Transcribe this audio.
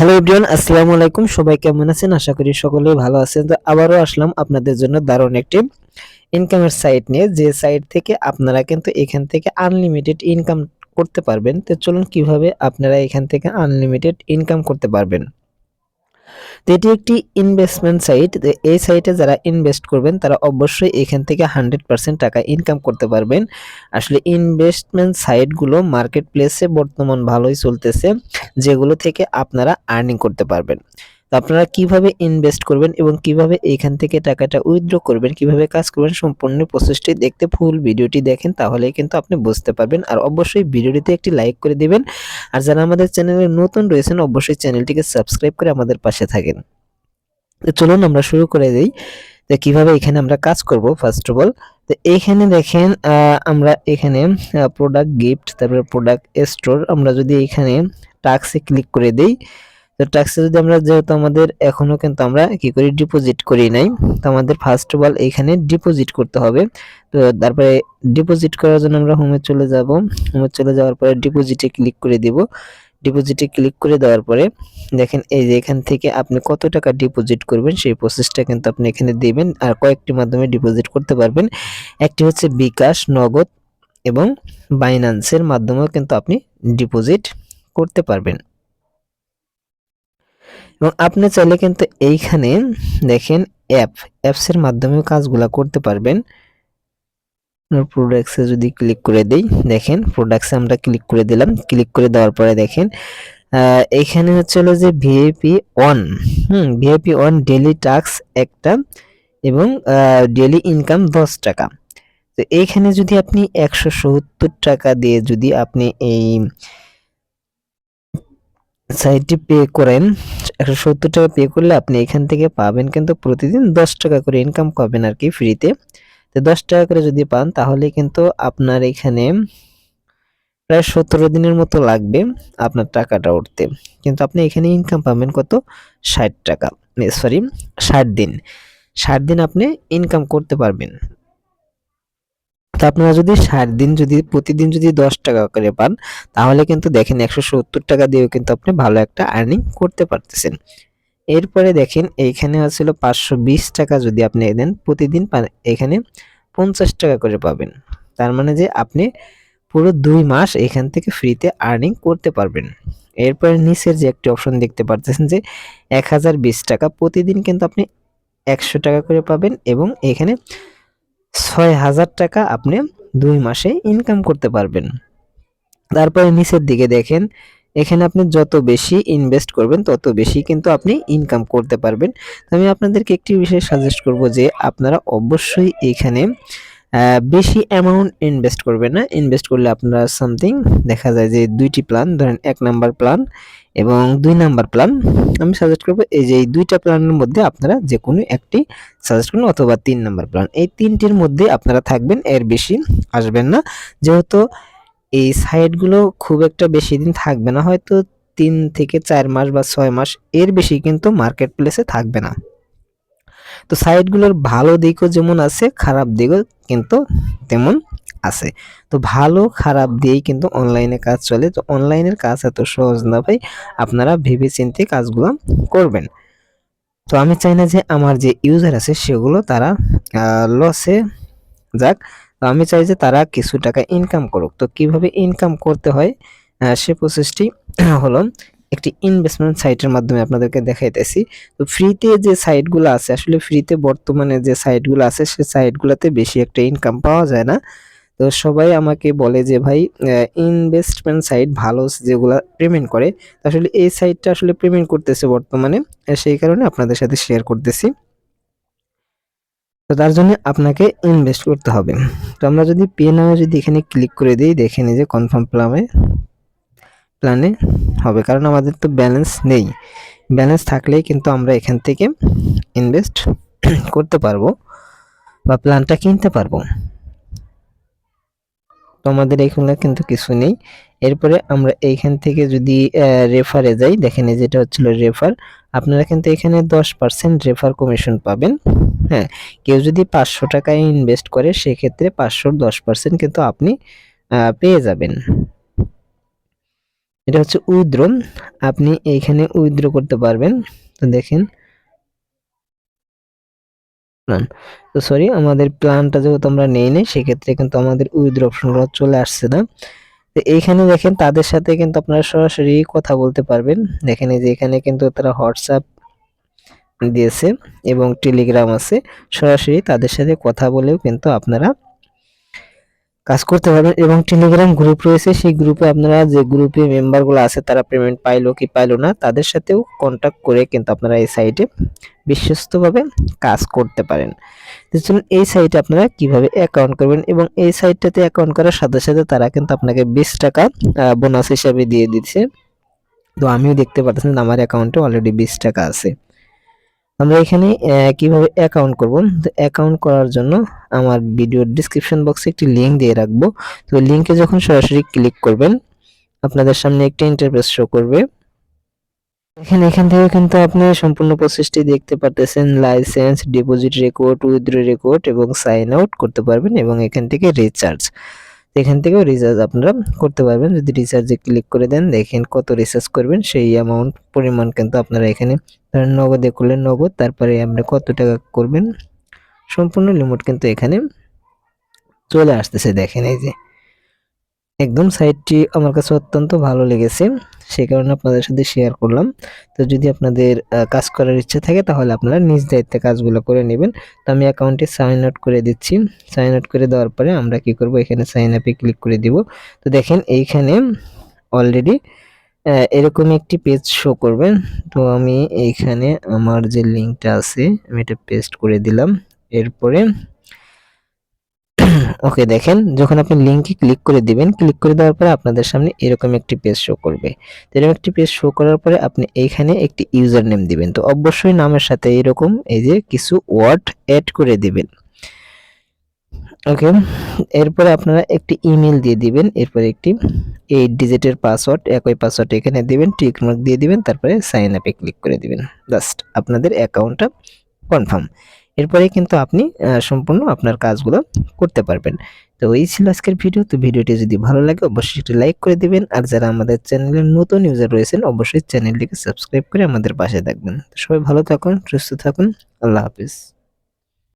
Hello everyone, আসসালামু আলাইকুম। সবাই কেমন আছেন? আশা করি সকলেই ভালো আছেন। তো আবারও আসলাম আপনাদের জন্য দারুণ একটি ইনকামের সাইট নিয়ে, যে সাইট থেকে আপনারা কিন্তু এখান থেকে আনলিমিটেড ইনকাম করতে পারবেন। তো চলুন কিভাবে আপনারা এখান থেকে আনলিমিটেড ইনকাম করতে পারবেন। তো এটি একটি ইনভেস্টমেন্ট সাইট। তো এই সাইটে যারা ইনভেস্ট করবেন তারা অবশ্যই এখান থেকে 100% টাকা ইনকাম করতে পারবেন। আসলে ইনভেস্টমেন্ট সাইটগুলো মার্কেট প্লেসে বর্তমান ভালোই চলতেছে, যেগুলো থেকে আপনারা আর্নিং করতে পারবেন। তো আপনারা কিভাবে ইনভেস্ট করবেন এবং কিভাবে এখান থেকে টাকাটা উইথড্র করবেন, কিভাবে কাজ করবেন, সম্পূর্ণ প্রসেসটি দেখতে ফুল ভিডিওটি দেখেন, তাহলেই কিন্তু আপনি বুঝতে পারবেন। আর অবশ্যই ভিডিওটিতে একটি লাইক করে দিবেন। আর যারা আমাদের চ্যানেলে নতুন রয়েছেন অবশ্যই চ্যানেলটিকে সাবস্ক্রাইব করে আমাদের পাশে থাকেন। তো চলুন আমরা শুরু করে দেই। তো কিভাবে এখানে আমরা কাজ করব ফার্স্ট অফ অল। তো এইখানে দেখেন আমরা এখানে প্রোডাক্ট গিফট, তারপরে প্রোডাক্ট স্টোর, আমরা যদি এখানে টাস্কে ক্লিক করে দেই, তো টাস্কে যদি আমরা, যেহেতু আমাদের এখনো কিন্তু আমরা কি করি ডিপোজিট করি নাই, তো আমাদের ফার্স্ট অফ অল এখানে ডিপোজিট করতে হবে। তো তারপরে ডিপোজিট করার জন্য আমরা হোমে চলে যাব। হোমে চলে যাওয়ার পরে ডিপোজিটে ক্লিক করে দিব। ডিপোজিটে ক্লিক করে দেওয়ার পরে দেখেন এই যে এখান থেকে আপনি কত টাকা ডিপোজিট করবেন সেই প্রসেসটা কিন্তু আপনি এখানে দিবেন। আর কয়েকটি মাধ্যমে ডিপোজিট করতে পারবেন। একটি হচ্ছে বিকাশ, নগদ এবং বাইন্যান্সের মাধ্যমেও কিন্তু আপনি ডিপোজিট করতে পারবেন। এবং আপনি চাইলে কিন্তু এইখানে দেখেন অ্যাপসের মাধ্যমেও কাজগুলা করতে পারবেন। প্রোডাক্টসে যদি ক্লিক করে দেই, দেখেন প্রোডাক্টসে আমরা ক্লিক করে দিলাম। ক্লিক করে দেওয়ার পরে দেখেন এইখানে হচ্ছে হলো যে VIP one, VIP one daily task একটা এবং ডেইলি ইনকাম 10 টাকা। তো এইখানে যদি আপনি 170 টাকা দিয়ে যদি আপনি এই সাইটটি পে করেন, 170 টাকা পে করলে আপনি এখান থেকে পাবেন কিন্তু প্রতিদিন 10 টাকা করে ইনকাম পাবেন আর কি, ফ্রিতে। তো 10 টাকা করে যদি পান তাহলে কিন্তু আপনার এখানে প্রায় 17 দিনের মতো লাগবে আপনার টাকাটা উঠতে। কিন্তু আপনি এখানে ইনকাম পাবেন কত? 60 টাকা, সরি 60 দিন। 60 দিন আপনি ইনকাম করতে পারবেন। তো আপনারা যদি 60 দিন যদি প্রতিদিন যদি 10 টাকা করে পান, তাহলে কিন্তু দেখেন 170 টাকা দিয়েও কিন্তু আপনি ভালো একটা আর্নিং করতে পারতেছেন। এরপরে দেখেন এইখানে ছিল 520 টাকা যদি আপনি দেন প্রতিদিন এখানে 50 টাকা করে পাবেন। তার মানে যে আপনি পুরো 2 মাস এখান থেকে ফ্রিতে আর্নিং করতে পারবেন। এরপরে নিচের যে একটি অপশন দেখতে পারতেছেন যে 1020 টাকা, প্রতিদিন কিন্তু আপনি 100 টাকা করে পাবেন এবং এখানে 6000 টাকা আপনি 2 মাসে ইনকাম করতে পারবেন। তারপরে নিচের দিকে দেখেন এখানে আপনি যত বেশি ইনভেস্ট করবেন তত বেশি কিন্তু আপনি ইনকাম করতে পারবেন। তো আমি আপনাদেরকে একটি বিষয় সাজেস্ট করব যে আপনারা অবশ্যই এখানে বেশি অ্যামাউন্ট ইনভেস্ট করবেন না। ইনভেস্ট করলে আপনারা সামথিং দেখা যায় যে 2টি প্ল্যান, ধরেন 1 নাম্বার প্ল্যান এবং 2 নাম্বার প্ল্যান, আমি সাজেস্ট করব এই যে এই 2টা প্ল্যানের মধ্যে আপনারা যেকোনো একটি সাজেস্ট করুন, অথবা 3 নাম্বার প্ল্যান। এই 3টির মধ্যে আপনারা থাকবেন, এর বেশি আসবেন না। যেহেতু এই সাইটগুলো খুব একটা বেশি দিন থাকবে না, হয়তো 3 থেকে 4 মাস বা 6 মাস, এর বেশি কিন্তু মার্কেট প্লেসে থাকবে না। তো সাইটগুলোর ভালো দিকও যেমন আছে, খারাপ দিকও কিন্তু তেমন আছে। তো ভালো খারাপ দিয়েই কিন্তু অনলাইনে কাজ চলে। তো অনলাইনের কাজ এত সহজ না ভাই, আপনারা ভেবে চিন্তে কাজগুলো করবেন। তো আমি চাই না যে আমার যে ইউজার আছে সেগুলো তারা লসে যাক। তো আমি চাই যে তারা কিছু টাকা ইনকাম করুক। তো কিভাবে ইনকাম করতে হয় সে প্রসেসটি হলো একটি ইনভেস্টমেন্ট সাইটের মাধ্যমে আপনাদেরকে দেখাইতেছি। তো ফ্রিতে যে সাইটগুলো আছে, আসলে ফ্রিতে বর্তমানে যে সাইটগুলো আছে সে সাইটগুলোতে বেশি একটা ইনকাম পাওয়া যায় না। তো সবাই আমাকে বলে যে ভাই ইনভেস্টমেন্ট সাইট ভালো যেগুলা পেমেন্ট করে, আসলে এই সাইটটা আসলে পেমেন্ট করতেছে বর্তমানে, সেই কারণে আপনাদের সাথে শেয়ার করতেছি। তো তার জন্য আপনাকে ইনভেস্ট করতে হবে। তো আমরা যদি পে নামে যদি এখানে ক্লিক করে দিই, দেখেন এই যে কনফার্ম প্ল্যানে হবে, কারণ আমাদের তো ব্যালেন্স নেই। ব্যালেন্স থাকলেই কিন্তু আমরা এখান থেকে ইনভেস্ট করতে পারবো বা প্ল্যানটা কিনতে পারবো। তো আমাদের এখানে কিন্তু কিছু নেই। এরপরে আমরা এইখান থেকে যদি রেফারে যাই, দেখেন এই যেটা হচ্ছিল রেফার, আপনারা কিন্তু এখানে 10% রেফার কমিশন পাবেন। হ্যাঁ, কেউ যদি 500 টাকা ইনভেস্ট করে সেক্ষেত্রে 500 10% কিন্তু আপনি পেয়ে যাবেন। এটা হচ্ছে উইথড্র। আপনি এইখানে উইথড্র করতে পারবেন। তো দেখেন প্ল্যান, তো সরি আমাদের প্ল্যানটা যেহেতু আমরা নেই নাই সেক্ষেত্রে কিন্তু আমাদের উইথড্র অপশনগুলো চলে আসছে না। তো এইখানে দেখেন তাদের সাথে কিন্তু আপনারা সরাসরি কথা বলতে পারবেন। দেখেন এই যে এখানে কিন্তু তারা হোয়াটসঅ্যাপ দিয়েছে এবং টেলিগ্রাম আছে, সরাসরি তাদের সাথে কথা বলেও কিন্তু আপনারা কাজ করতে পারবেন। এবং টেলিগ্রাম গ্রুপ রয়েছে, সেই গ্রুপে আপনারা যে গ্রুপে মেম্বারগুলো আছে তারা পেমেন্ট পাইলো কি পাইলো না তাদের সাথেও কন্ট্যাক্ট করে কিন্তু আপনারা এই সাইটে বিশ্বস্তভাবে কাজ করতে পারেন। তো চলুন এই সাইটে আপনারা কিভাবে অ্যাকাউন্ট করবেন, এবং এই সাইটটাতে অ্যাকাউন্ট করার সাথে সাথে তারা কিন্তু আপনাকে 20 টাকা বোনাস হিসাবে দিয়ে দিচ্ছে। তো আমিও দেখতে পাচ্ছেন আমার অ্যাকাউন্টে অলরেডি 20 টাকা আছে। আমরা এখানে কিভাবে অ্যাকাউন্ট করব, তো অ্যাকাউন্ট করার জন্য আমার ভিডিওর ডেসক্রিপশন বক্সে একটি লিংক দিয়ে রাখবো। তো লিংকে যখন সরাসরি ক্লিক করবেন আপনাদের সামনে একটি ইন্টারফেস শো করবে। এখান থেকে কিন্তু আপনি সম্পূর্ণ প্রসেসটি দেখতে পারতেছেন, licence, deposit record, withdraw record এবং সাইন আউট করতে পারবেন, এবং এখান থেকে রিচার্জ, এখান থেকেও রিচার্জ আপনারা করতে পারবেন। যদি রিচার্জে ক্লিক করে দেন দেখেন কত রিচার্জ করবেন সেই অ্যামাউন্ট পরিমাণ কিন্তু আপনারা এখানে ধরেন নগদে করলেন নগদ, তারপরে আপনি কত টাকা করবেন সম্পূর্ণ লিমিট কিন্তু এখানে চলে আসতেছে। দেখেন এই যে একদম সাইটটি আমার কাছে অত্যন্ত ভালো লেগেছে, সেই কারণে আপনাদের সাথে শেয়ার করলাম। তো যদি আপনাদের কাজ করার ইচ্ছা থাকে তাহলে আপনারা নিজ দায়িত্বে কাজগুলো করে নেবেন। তো আমি অ্যাকাউন্টে সাইন আউট করে দিচ্ছি। সাইন আউট করে দেওয়ার পরে আমরা কি করব, এখানে সাইন আপে ক্লিক করে দিব। তো দেখেন এইখানে অলরেডি এরকম একটি পেজ শো করবে। তো আমি এইখানে আমার যে লিঙ্কটা আছে আমি এটা পেস্ট করে দিলাম। এরপরে ওকে, দেখেন যখন আপনি লিংকে ক্লিক করে দিবেন, ক্লিক করে দেওয়ার পরে আপনাদের সামনে এরকম একটি পেজ শো করবে। তো এরকম একটি পেজ শো করার পরে আপনি এইখানে একটি ইউজার নেম দিবেন। তো অবশ্যই নামের সাথে এরকম এই যে কিছু ওয়ার্ড অ্যাড করে দিবেন। ওকে, এরপরে আপনারা একটি ইমেল দিয়ে দিবেন, এরপরে একটি 8 ডিজিটের পাসওয়ার্ড, একই পাসওয়ার্ড এখানে দিবেন, টিক মার্ক দিয়ে দিবেন, তারপরে সাইন আপে ক্লিক করে দিবেন। জাস্ট আপনাদের অ্যাকাউন্টটা কনফার্ম। এরপরে কিন্তু আপনি সম্পূর্ণ আপনার কাজগুলো করতে পারবেন। তো এই ছিল আজকের ভিডিও। তো ভিডিওটি যদি ভালো লাগে অবশ্যই একটি লাইক করে দিবেন, আর যারা আমাদের চ্যানেলের নতুন ইউজার রয়েছেন অবশ্যই চ্যানেলটিকে সাবস্ক্রাইব করে আমাদের পাশে থাকবেন। তো সবাই ভালো থাকুন, সুস্থ থাকুন, আল্লাহ হাফেজ।